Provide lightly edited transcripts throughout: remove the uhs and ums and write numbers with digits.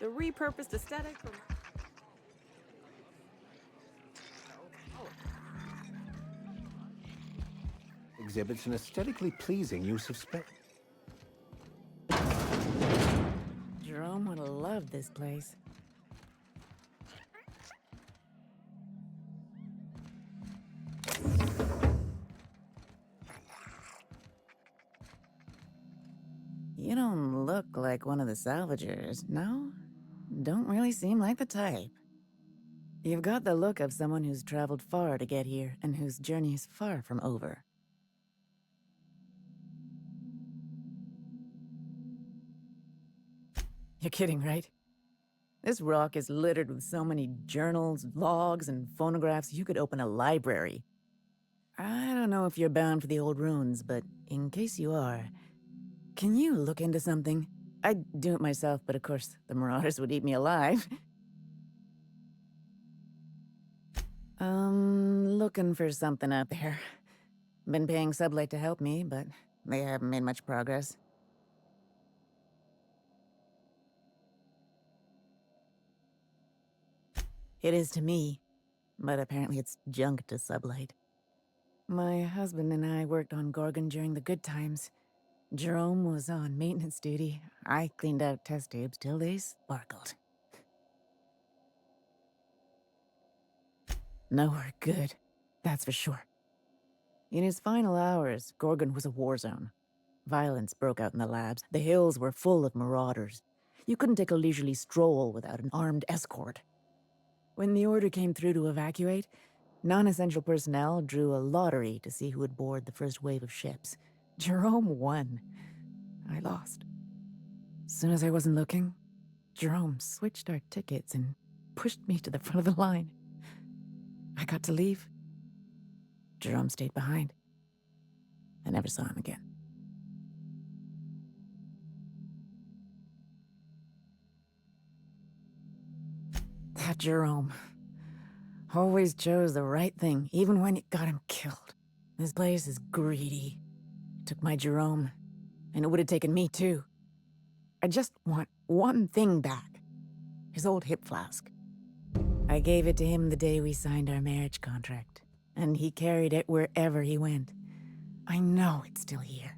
The repurposed aesthetic from... Exhibits an aesthetically pleasing use of space. Jerome would have loved this place. You don't look like one of the salvagers, no? Don't really seem like the type. You've got the look of someone who's traveled far to get here and whose journey is far from over. You're kidding, right? This rock is littered with so many journals, logs, and phonographs you could open a library. I don't know if you're bound for the old ruins, but in case you are, can you look into something? I'd do it myself, but of course, the marauders would eat me alive. Looking for something out there. Been paying Sublight to help me, but they haven't made much progress. It is to me, but apparently it's junk to Sublight. My husband and I worked on Gorgon during the good times. Jerome was on maintenance duty. I cleaned out test tubes till they sparkled. Nowhere good, that's for sure. In his final hours, Gorgon was a war zone. Violence broke out in the labs. The hills were full of marauders. You couldn't take a leisurely stroll without an armed escort. When the order came through to evacuate, non-essential personnel drew a lottery to see who would board the first wave of ships. Jerome won. I lost. As soon as I wasn't looking, Jerome switched our tickets and pushed me to the front of the line. I got to leave. Jerome stayed behind. I never saw him again. That Jerome always chose the right thing, even when it got him killed. This place is greedy. It took my Jerome, and it would have taken me too. I just want one thing back. His old hip flask. I gave it to him the day we signed our marriage contract, and he carried it wherever he went. I know it's still here.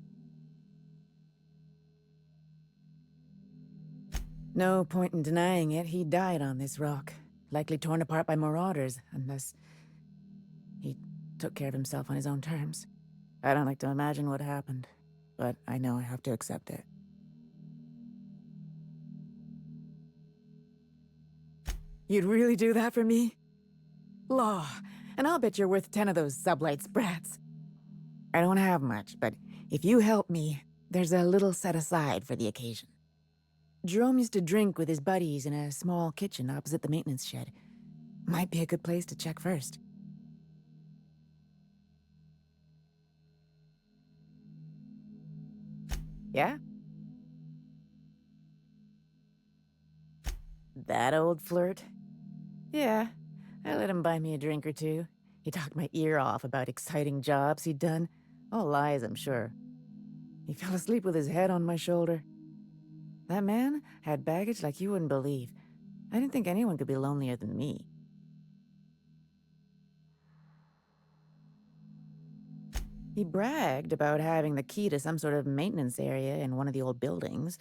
No point in denying it, he died on this rock, likely torn apart by marauders, unless he took care of himself on his own terms. I don't like to imagine what happened, but I know I have to accept it. You'd really do that for me? Law, and I'll bet you're worth 10 of those Sublight sprats. I don't have much, but if you help me, there's a little set aside for the occasion. Jerome used to drink with his buddies in a small kitchen opposite the maintenance shed. Might be a good place to check first. Yeah? That old flirt? Yeah, I let him buy me a drink or two. He talked my ear off about exciting jobs he'd done. All lies, I'm sure. He fell asleep with his head on my shoulder. That man had baggage like you wouldn't believe. I didn't think anyone could be lonelier than me. He bragged about having the key to some sort of maintenance area in one of the old buildings.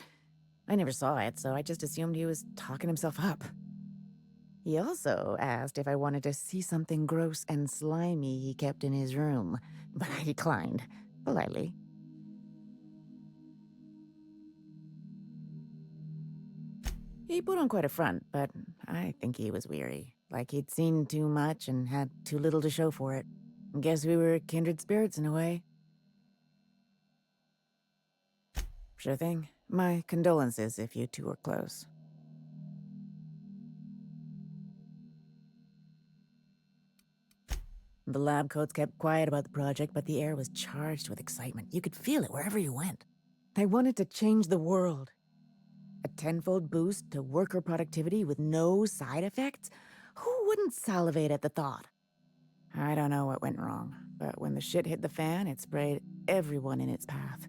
I never saw it, so I just assumed he was talking himself up. He also asked if I wanted to see something gross and slimy he kept in his room, but I declined, politely. He put on quite a front, but I think he was weary, like he'd seen too much and had too little to show for it. Guess we were kindred spirits in a way. Sure thing. My condolences if you two were close. The lab coats kept quiet about the project, but the air was charged with excitement. You could feel it wherever you went. They wanted to change the world. A tenfold boost to worker productivity with no side effects? Who wouldn't salivate at the thought? I don't know what went wrong, but when the shit hit the fan, it sprayed everyone in its path,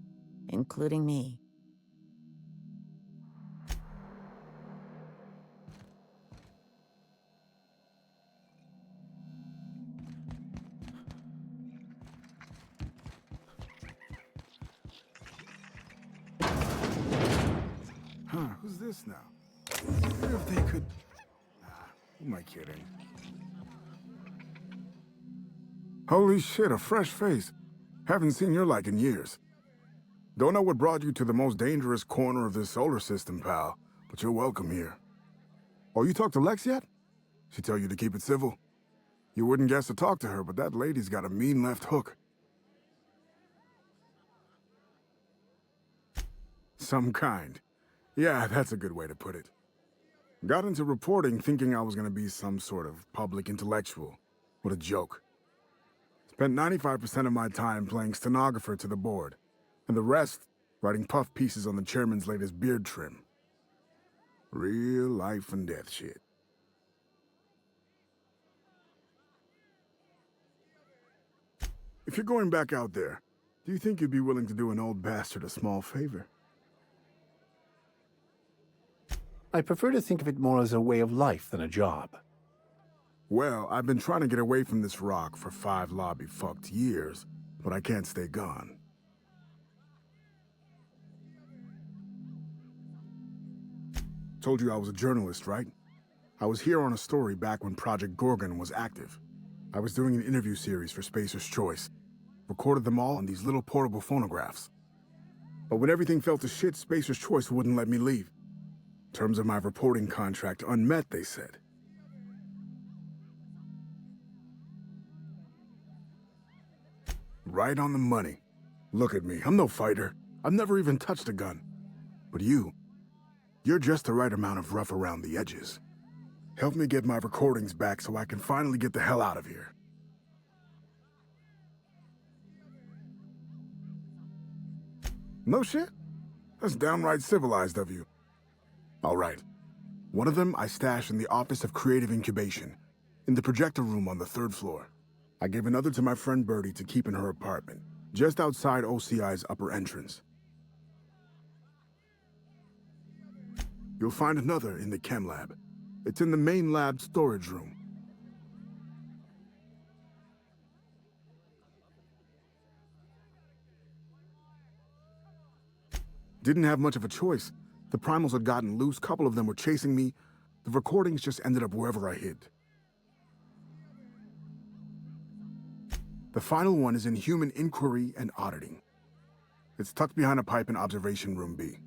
including me. this now? I wonder if they could... Who am I kidding? Holy shit, a fresh face. Haven't seen your like in years. Don't know what brought you to the most dangerous corner of this solar system, pal, but you're welcome here. Oh, you talked to Lex yet? She tell you to keep it civil? You wouldn't guess to talk to her, but that lady's got a mean left hook. Some kind. Yeah, that's a good way to put it. Got into reporting thinking I was gonna be some sort of public intellectual. What a joke. Spent 95% of my time playing stenographer to the board, and the rest writing puff pieces on the chairman's latest beard trim. Real life and death shit. If you're going back out there, do you think you'd be willing to do an old bastard a small favor? I prefer to think of it more as a way of life than a job. Well, I've been trying to get away from this rock for 5 lobby-fucked years, but I can't stay gone. Told you I was a journalist, right? I was here on a story back when Project Gorgon was active. I was doing an interview series for Spacer's Choice. Recorded them all on these little portable phonographs. But when everything fell to shit, Spacer's Choice wouldn't let me leave. Terms of my reporting contract unmet, they said. Right on the money. Look at me, I'm no fighter. I've never even touched a gun. But you're just the right amount of rough around the edges. Help me get my recordings back so I can finally get the hell out of here. No shit? That's downright civilized of you. All right. One of them I stashed in the Office of Creative Incubation, in the projector room on the 3rd floor. I gave another to my friend Birdie to keep in her apartment, just outside OCI's upper entrance. You'll find another in the chem lab. It's in the main lab storage room. Didn't have much of a choice. The primals had gotten loose, couple of them were chasing me. The recordings just ended up wherever I hid. The final one is in Human Inquiry and Auditing. It's tucked behind a pipe in Observation Room B.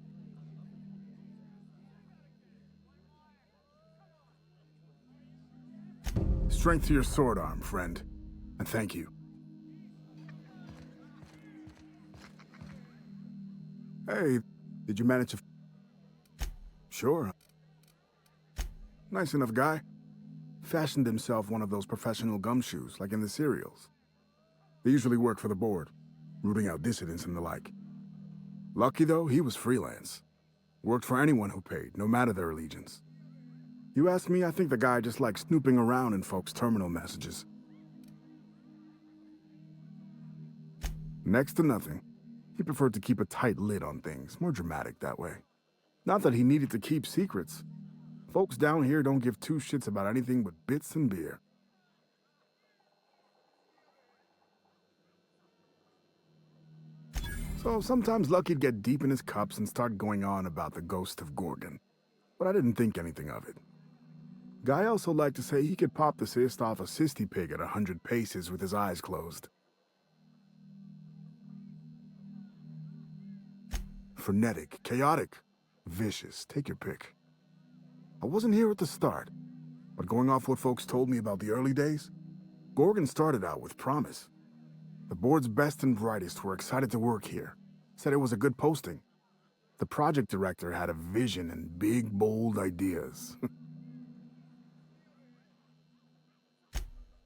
Strength to your sword arm, friend. And thank you. Hey, did you manage to... Sure. Nice enough guy. Fashioned himself one of those professional gumshoes, like in the serials. They usually work for the board, rooting out dissidents and the like. Lucky though, he was freelance. Worked for anyone who paid, no matter their allegiance. You ask me, I think the guy just likes snooping around in folks' terminal messages. Next to nothing. He preferred to keep a tight lid on things, more dramatic that way. Not that he needed to keep secrets. Folks down here don't give 2 shits about anything but bits and beer. So sometimes Lucky'd get deep in his cups and start going on about the ghost of Gorgon. But I didn't think anything of it. Guy also liked to say he could pop the cyst off a cysty pig at 100 paces with his eyes closed. Frenetic, chaotic, vicious, take your pick. I wasn't here at the start, but going off what folks told me about the early days, Gorgon started out with promise. The board's best and brightest were excited to work here, said it was a good posting. The project director had a vision and big, bold ideas.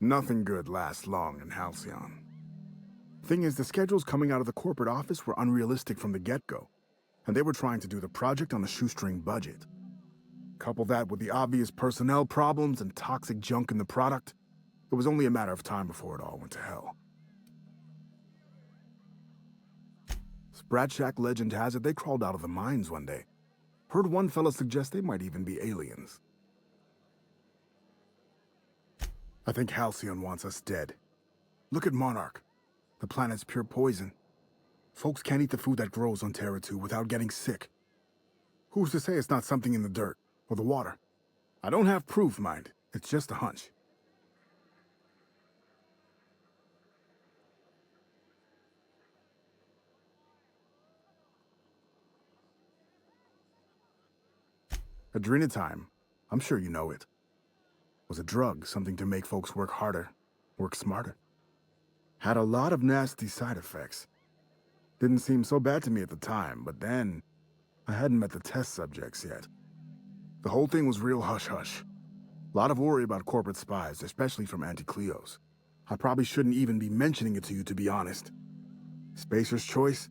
Nothing good lasts long in Halcyon. Thing is, the schedules coming out of the corporate office were unrealistic from the get-go, and they were trying to do the project on a shoestring budget. Couple that with the obvious personnel problems and toxic junk in the product, it was only a matter of time before it all went to hell. Sprat Shack legend has it they crawled out of the mines one day. Heard one fella suggest they might even be aliens. I think Halcyon wants us dead. Look at Monarch. The planet's pure poison. Folks can't eat the food that grows on Terra 2 without getting sick. Who's to say it's not something in the dirt or the water? I don't have proof, mind. It's just a hunch. Adrenatime, I'm sure you know it, was a drug, something to make folks work harder, work smarter. Had a lot of nasty side effects. Didn't seem so bad to me at the time, but then I hadn't met the test subjects yet. The whole thing was real hush-hush. A lot of worry about corporate spies, especially from Anti-Cleos. I probably shouldn't even be mentioning it to you, to be honest. Spacer's Choice,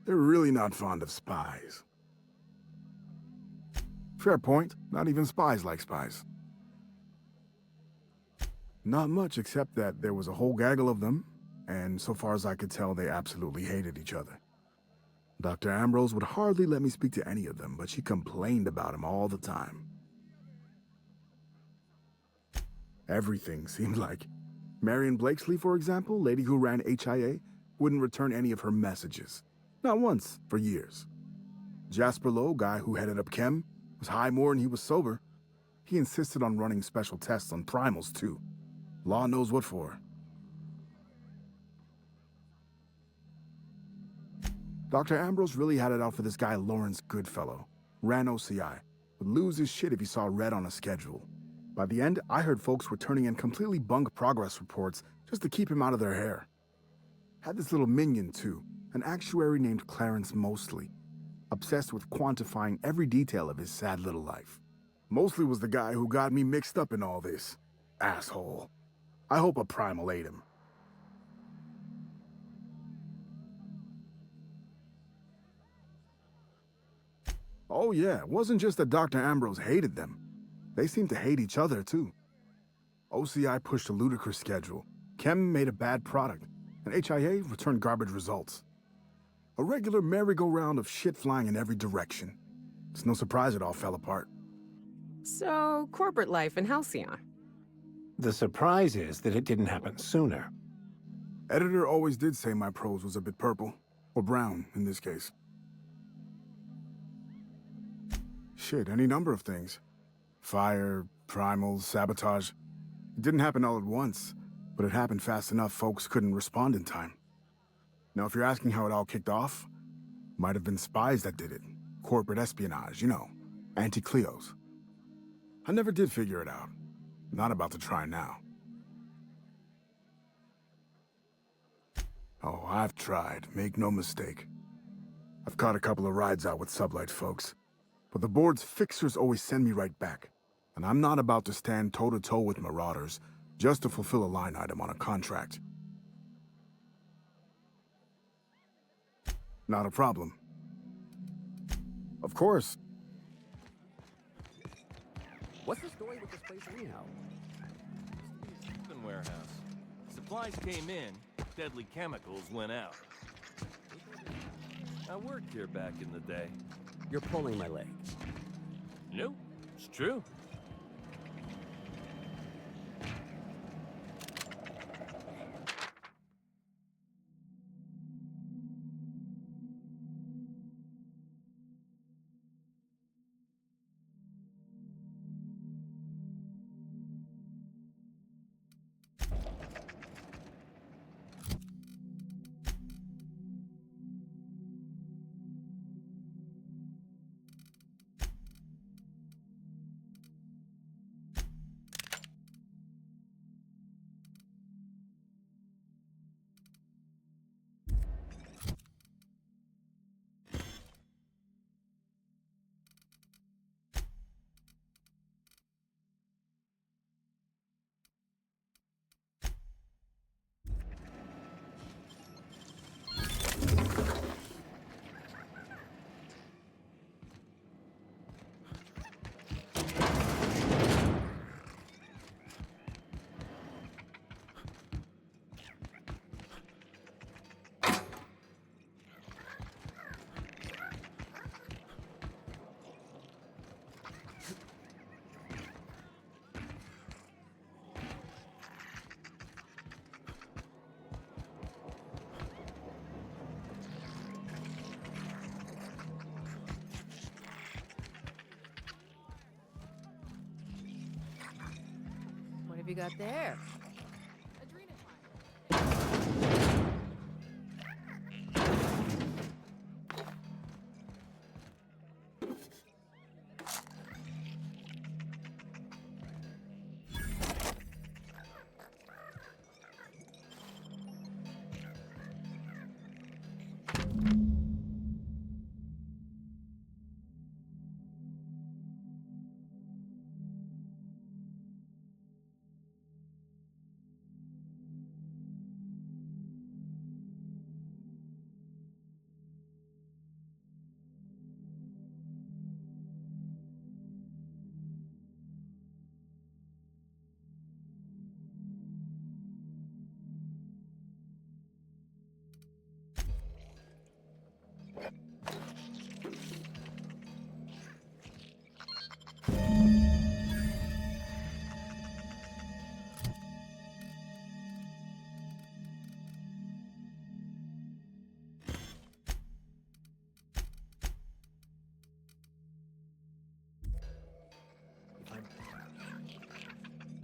they're really not fond of spies. Fair point. Not even spies like spies. Not much, except that there was a whole gaggle of them, and so far as I could tell, they absolutely hated each other. Dr. Ambrose would hardly let me speak to any of them, but she complained about him all the time. Everything seemed like. Marion Blakesley, for example, lady who ran HIA, wouldn't return any of her messages. Not once, for years. Jasper Lowe, guy who headed up Chem, was high more than he was sober. He insisted on running special tests on primals, too. Law knows what for. Dr. Ambrose really had it out for this guy Lawrence Goodfellow. Ran OCI. Would lose his shit if he saw red on a schedule. By the end, I heard folks were turning in completely bunk progress reports just to keep him out of their hair. Had this little minion, too. An actuary named Clarence Mosley. Obsessed with quantifying every detail of his sad little life. Mosley was the guy who got me mixed up in all this. Asshole. I hope a primal ate him. Oh yeah, it wasn't just that Dr. Ambrose hated them. They seemed to hate each other, too. OCI pushed a ludicrous schedule. Chem made a bad product, and HIA returned garbage results. A regular merry-go-round of shit flying in every direction. It's no surprise it all fell apart. So, corporate life in Halcyon. The surprise is that it didn't happen sooner. Editor always did say my prose was a bit purple. Or brown, in this case. Shit, any number of things. Fire, primals, sabotage. It didn't happen all at once, but it happened fast enough folks couldn't respond in time. Now, if you're asking how it all kicked off, might have been spies that did it. Corporate espionage, you know. Anti-Cleos. I never did figure it out. Not about to try now. Oh, I've tried, make no mistake. I've caught a couple of rides out with sublight folks. But the board's fixers always send me right back. And I'm not about to stand toe-to-toe with marauders just to fulfill a line item on a contract. Not a problem. Of course. What's the story with this place anyhow? Shipping warehouse. Supplies came in, deadly chemicals went out. I worked here back in the day. You're pulling my leg. No, it's true. have you got there?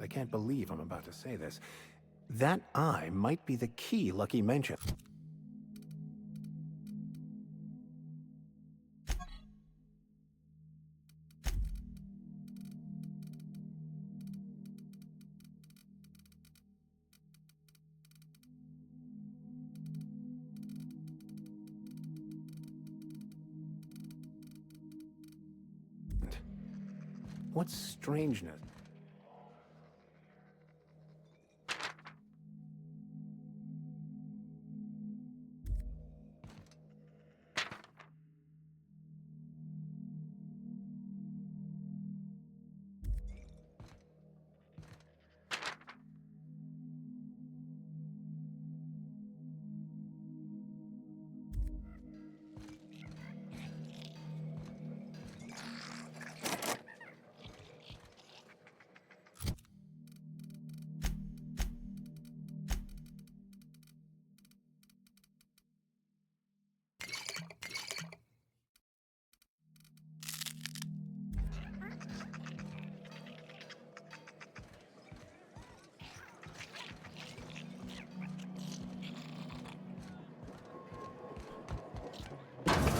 I can't believe I'm about to say this. That eye might be the key Lucky mentioned. What's strangeness?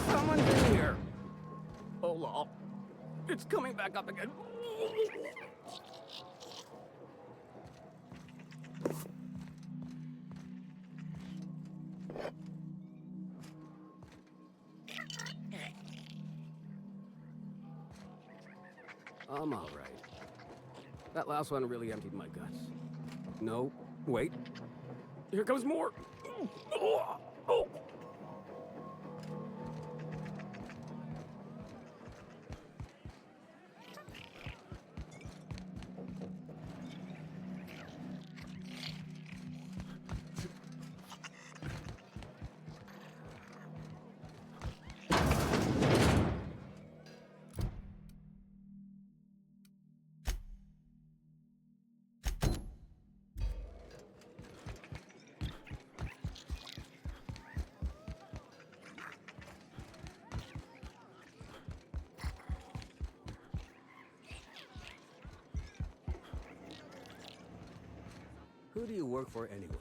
Someone's in here. Oh, lol. It's coming back up again. I'm all right. That last one really emptied my guts. No, wait. Here comes more. Oh, oh. Who do you work for anyway?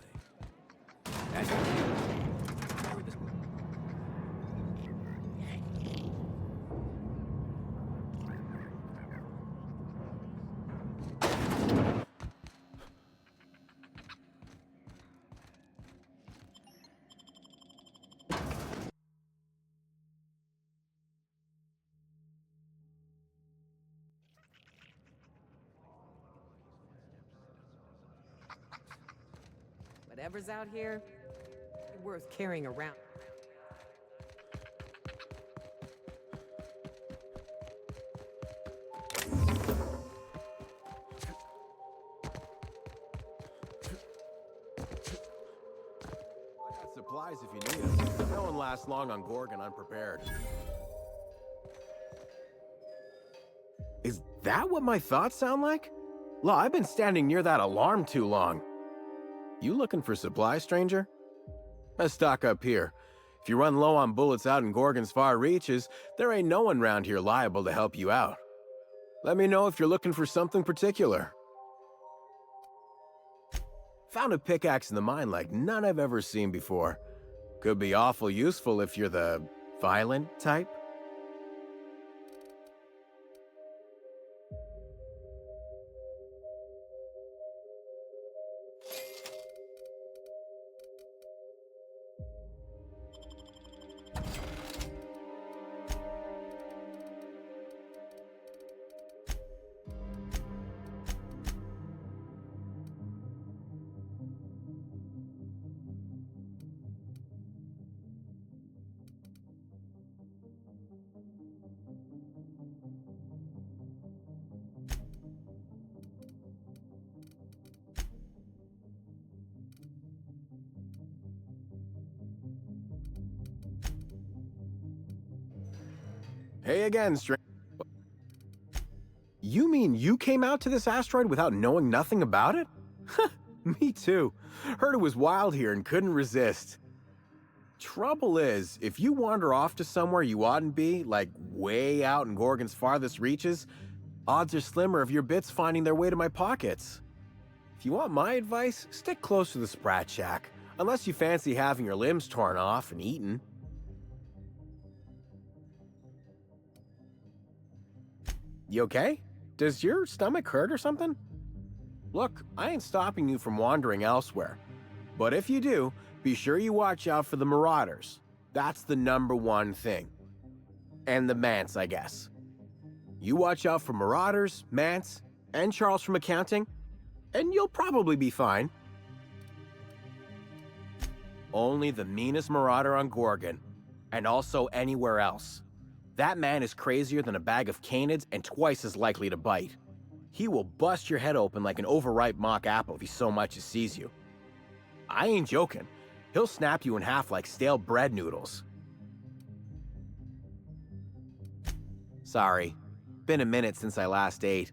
Whatever's out here, worth carrying around. I got supplies if you need them. No one lasts long on Gorgon unprepared. Is that what my thoughts sound like? Law, I've been standing near that alarm too long. You looking for supplies, stranger? Let's stock up here. If you run low on bullets out in Gorgon's far reaches, there ain't no one round here liable to help you out. Let me know if you're looking for something particular. Found a pickaxe in the mine like none I've ever seen before. Could be awful useful if you're the violent type. Hey again, stranger. You mean you came out to this asteroid without knowing nothing about it? Me too. Heard it was wild here and couldn't resist. Trouble is, if you wander off to somewhere you oughtn't be, like way out in Gorgon's farthest reaches, odds are slimmer of your bits finding their way to my pockets. If you want my advice, stick close to the Sprat Shack, unless you fancy having your limbs torn off and eaten. You okay? Does your stomach hurt or something? Look, I ain't stopping you from wandering elsewhere. But if you do, be sure you watch out for the Marauders. That's the #1 thing. And the Mance, I guess. You watch out for Marauders, Mance, and Charles from accounting, and you'll probably be fine. Only the meanest Marauder on Gorgon, and also anywhere else. That man is crazier than a bag of canids and twice as likely to bite. He will bust your head open like an overripe mock apple if he so much as sees you. I ain't joking. He'll snap you in half like stale bread noodles. Sorry, been a minute since I last ate.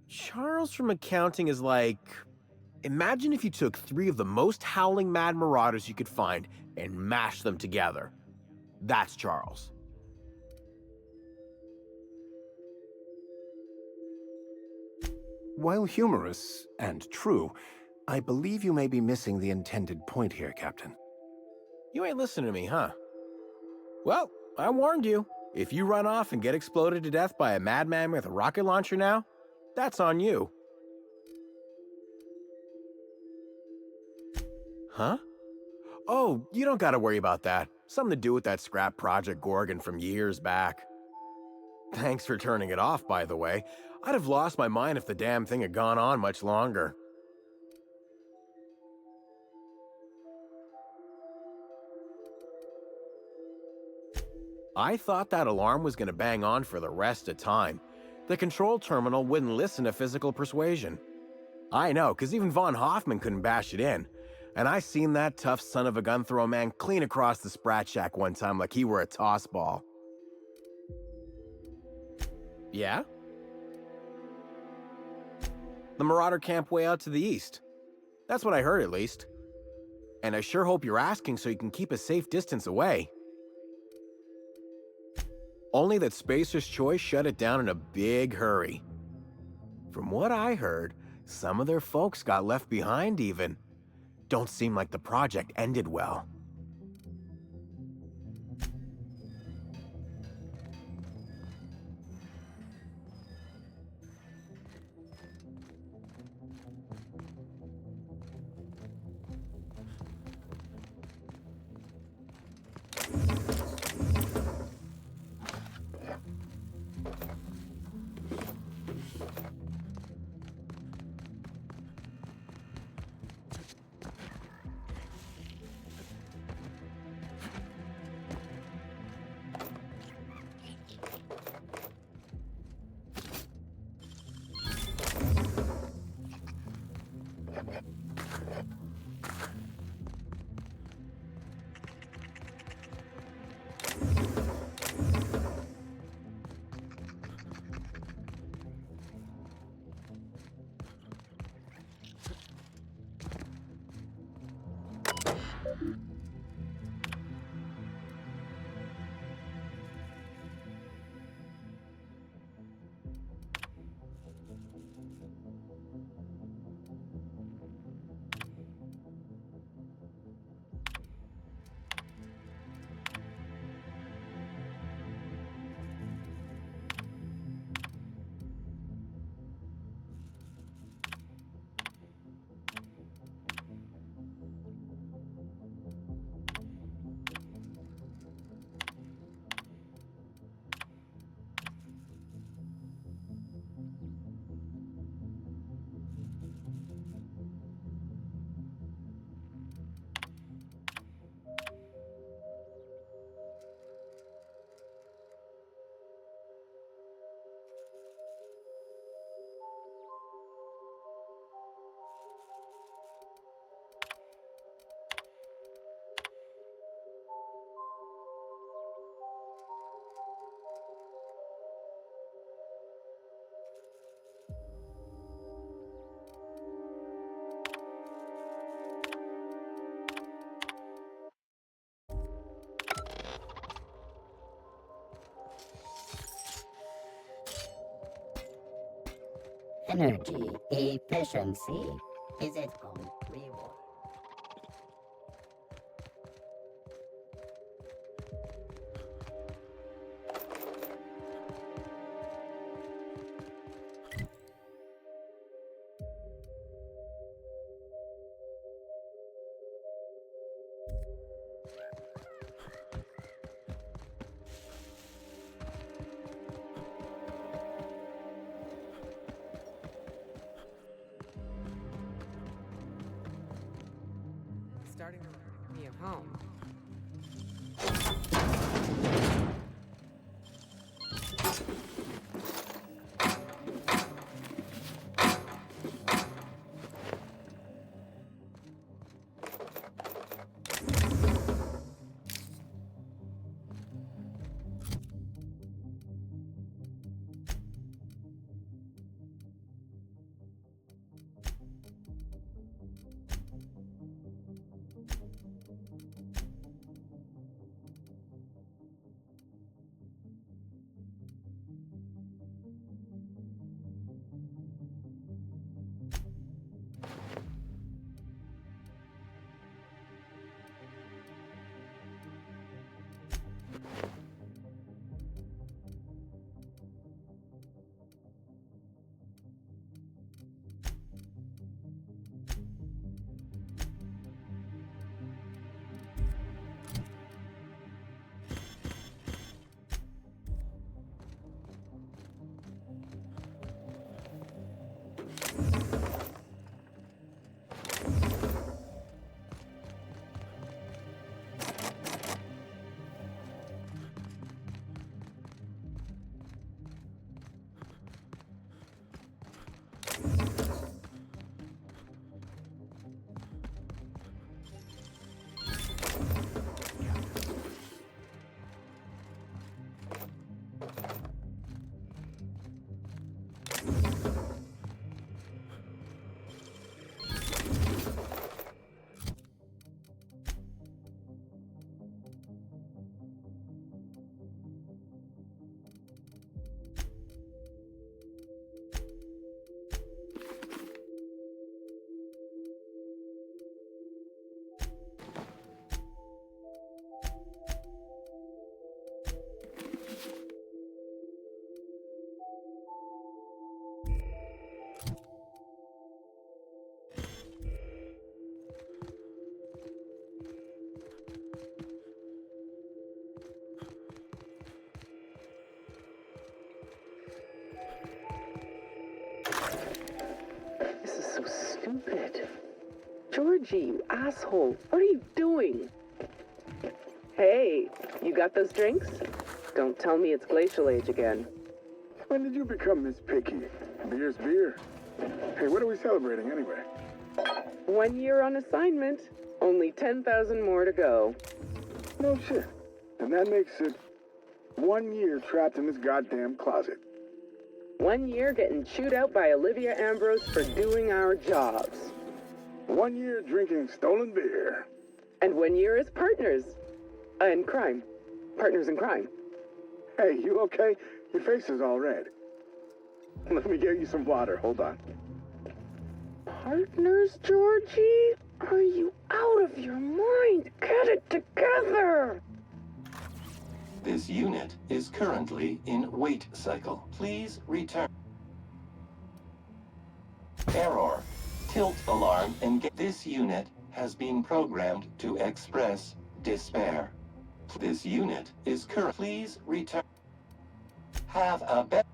Charles from accounting is like... Imagine if you took 3 of the most howling mad marauders you could find and mashed them together. That's Charles. While humorous and true, I believe you may be missing the intended point here, Captain. You ain't listening to me, huh? Well, I warned you. If you run off and get exploded to death by a madman with a rocket launcher now, that's on you. Huh? Oh, you don't gotta worry about that. Something to do with that scrap Project Gorgon from years back. Thanks for turning it off, by the way. I'd have lost my mind if the damn thing had gone on much longer. I thought that alarm was gonna bang on for the rest of time. The control terminal wouldn't listen to physical persuasion. I know, because even Von Hoffman couldn't bash it in. And I seen that tough son of a gun throw man clean across the Sprat Shack one time like he were a toss ball. Yeah? The Marauder camp way out to the east. That's what I heard, at least. And I sure hope you're asking so you can keep a safe distance away. Only that Spacer's Choice shut it down in a big hurry. From what I heard, some of their folks got left behind even. Don't seem like the project ended well. Energy efficiency. Is it on reward? Starting to remind me of home. This is so stupid. Georgie, you asshole. What are you doing? Hey, you got those drinks? Don't tell me it's Glacial Age again. When did you become this picky? Beer's beer. Hey, what are we celebrating anyway? 1 year on assignment. Only 10,000 more to go. No shit. And that makes it 1 year trapped in this goddamn closet. 1 year getting chewed out by Olivia Ambrose for doing our jobs. 1 year drinking stolen beer. And 1 year as partners. In crime. Partners in crime. Hey, you okay? Your face is all red. Let me get you some water. Hold on. Partners, Georgie? Are you out of your mind? Get it together! This unit is currently in wait cycle. Please return. Error. Tilt alarm engaged. This unit has been programmed to express despair. This unit is current. Please return. Have a better.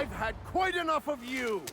I've had quite enough of you!